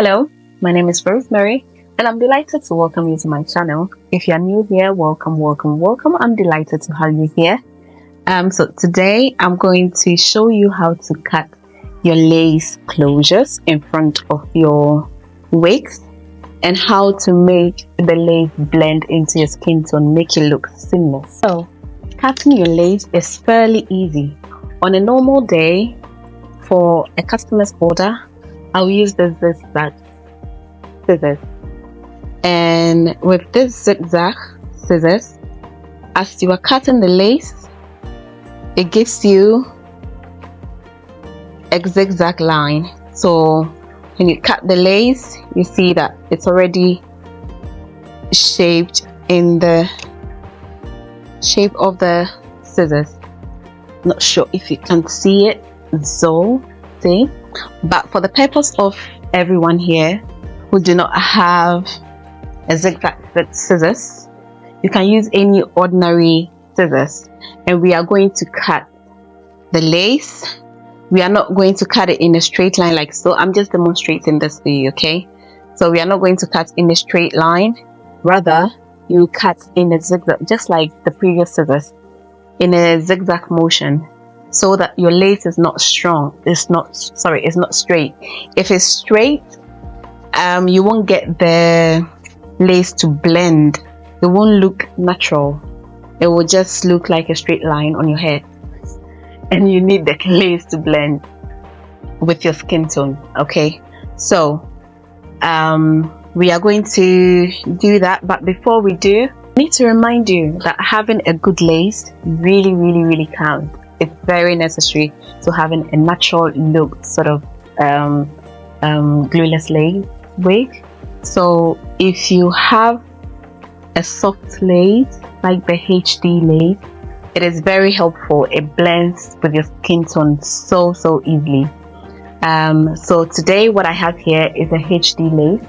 Hello, my name is Rosemary and I'm delighted to welcome you to my channel. If you're new here, welcome. I'm delighted to have you here. So today I'm going to show you how to cut your lace closures in front of your wigs and how to make the lace blend into your skin tone, make it look seamless. So cutting your lace is fairly easy. On a normal day for a customer's order, I'll use the zigzag scissors, and with this zigzag scissors, as you are cutting the lace, it gives you a zigzag line. So when you cut the lace, you see that it's already shaped in the shape of the scissors. Not sure if you can see it, so see. But for the purpose of everyone here who do not have a zigzag scissors, you can use any ordinary scissors, and we are going to cut the lace. We are not going to cut it in a straight line like so. I'm just demonstrating this to you, okay? So we are not going to cut in a straight line, rather you cut in a zigzag, just like the previous scissors, in a zigzag motion, so that your lace is not strong. It's not straight. If it's straight, you won't get the lace to blend. It won't look natural. It will just look like a straight line on your head, and you need the lace to blend with your skin tone. Okay, so we are going to do that, but before we do, I need to remind you that having a good lace really counts. It's very necessary to having a natural look, sort of glueless lace wig. So if you have a soft lace like the HD lace, it is very helpful. It blends with your skin tone so easily. So today what I have here is a HD lace,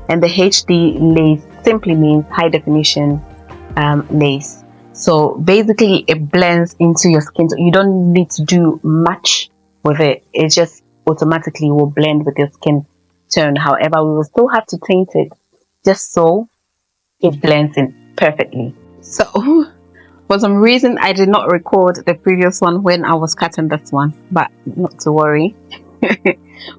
and the HD lace simply means high definition lace. So basically it blends into your skin tone. You don't need to do much with it. It just automatically will blend with your skin tone. However, we will still have to tint it just so it blends in perfectly. So for some reason I did not record the previous one when I was cutting this one, but not to worry.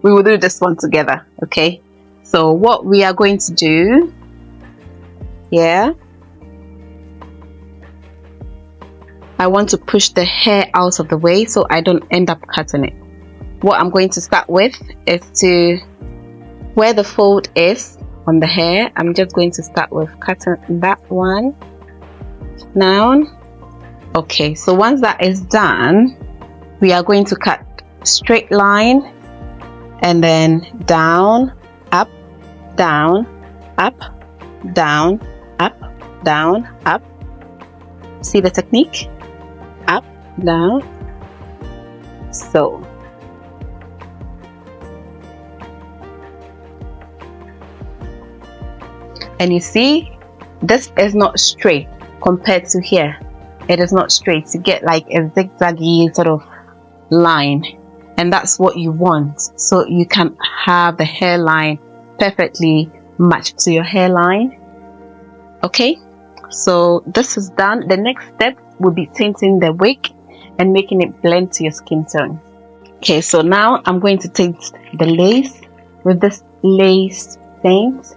We will do this one together, okay? So what we are going to do here, I want to push the hair out of the way so I don't end up cutting it. What I'm going to start with is to where the fold is on the hair. I'm just going to start with cutting that one down. Okay, so once that is done, we are going to cut straight line and then down, up, down, up, down, up, down, up. See the technique? Up, down. So and you see, this is not straight compared to here. It is not straight. You get like a zigzaggy sort of line, and that's what you want, so you can have the hairline perfectly matched to your hairline. Okay, so this is done. The next step will be tinting the wig and making it blend to your skin tone. Okay, so now I'm going to tint the lace with this lace paint.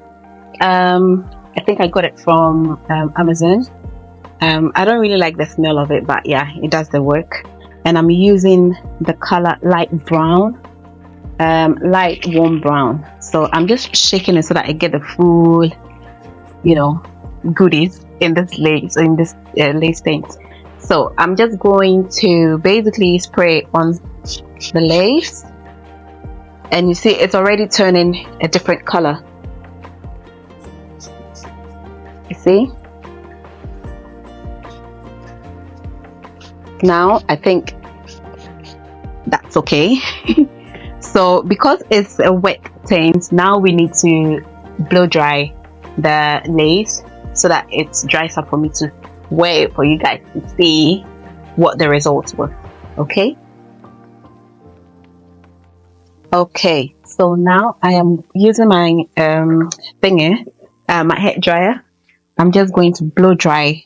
I think I got it from Amazon. I don't really like the smell of it, but yeah, it does the work. And I'm using the color light brown, light warm brown. So I'm just shaking it so that I get the full, goodies in this lace, lace paint. So I'm just going to basically spray on the lace, and you see it's already turning a different color. You see? Now I think that's okay. So because it's a wet tint, now we need to blow dry the lace so that it dries up for me to wear it for you guys to see what the results were. Okay, Okay, so now I am using my thingy, my hair dryer. I'm just going to blow dry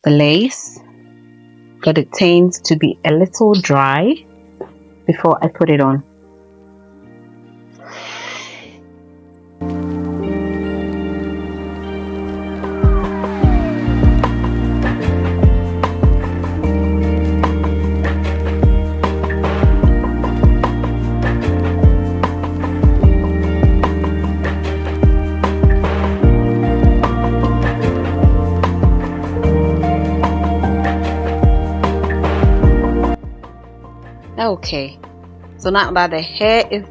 the lace, but it tends to be a little dry before I put it on. Okay, so now that the hair is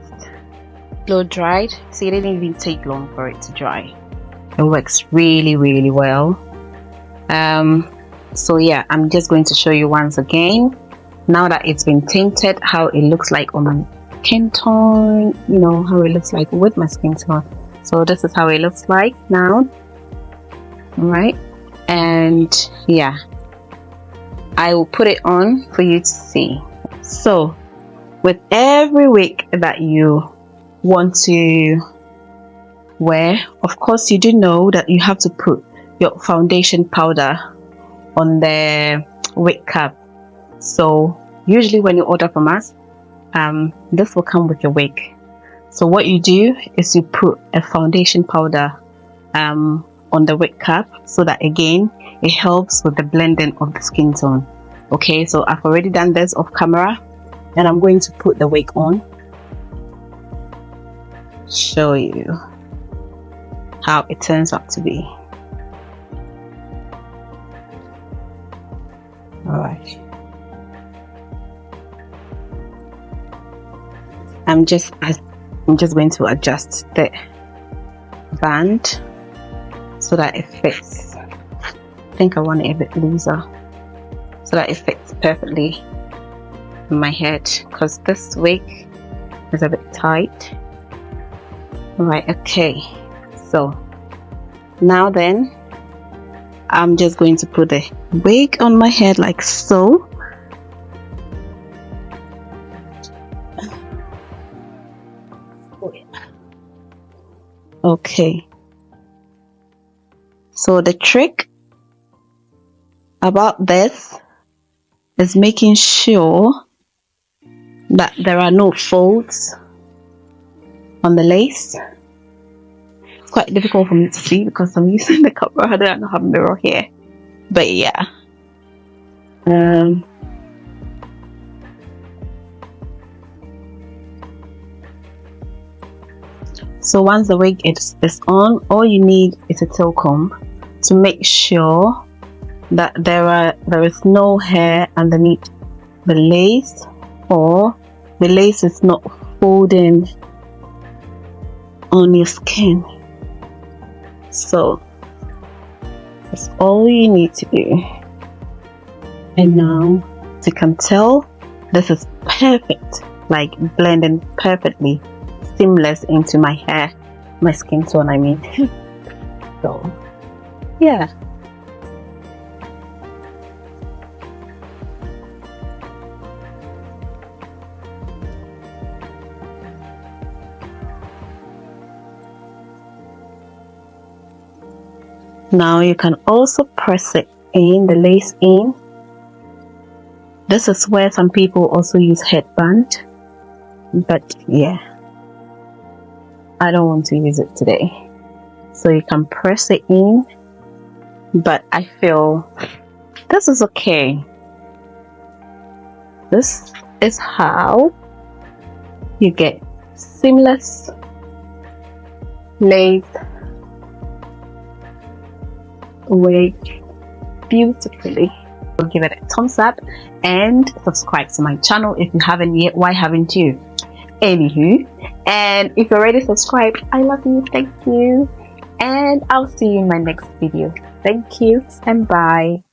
blow dried, see, it didn't even take long for it to dry. It works really well. So yeah, I'm just going to show you once again, now that it's been tinted, how it looks like on my skin tone, you know, how it looks like with my skin tone. So this is how it looks like now. All right, and yeah, I will put it on for you to see. So with every wig that you want to wear, of course you do know that you have to put your foundation powder on the wig cap. So usually when you order from us, this will come with your wig. So what you do is you put a foundation powder on the wig cap, so that again it helps with the blending of the skin tone. Okay, so I've already done this off camera, and I'm going to put the wig on, show you how it turns out to be. All right, I'm just going to adjust the band so that it fits. I think I want it a bit looser so that it fits perfectly in my head, because this wig is a bit tight. All right, okay, so now then I'm just going to put the wig on my head like so. Okay, so the trick about this is making sure that there are no folds on the lace. It's quite difficult for me to see because I'm using the camera. I don't have a mirror here, but yeah. So once the wig is on, all you need is a tail comb to make sure that there is no hair underneath the lace, or the lace is not folding on your skin. So that's all you need to do. And now, as you can tell, this is perfect, like blending perfectly seamless into my hair, my skin tone I mean. So yeah, now you can also press it in, the lace in. This is where some people also use headband, but yeah, I don't want to use it today. So you can press it in, but I feel this is okay. This is how you get seamless lace wig beautifully. So give it a thumbs up and subscribe to my channel if you haven't yet. Why haven't you? Anywho, and if you're already subscribed, I love you, thank you, and I'll see you in my next video. Thank you and bye.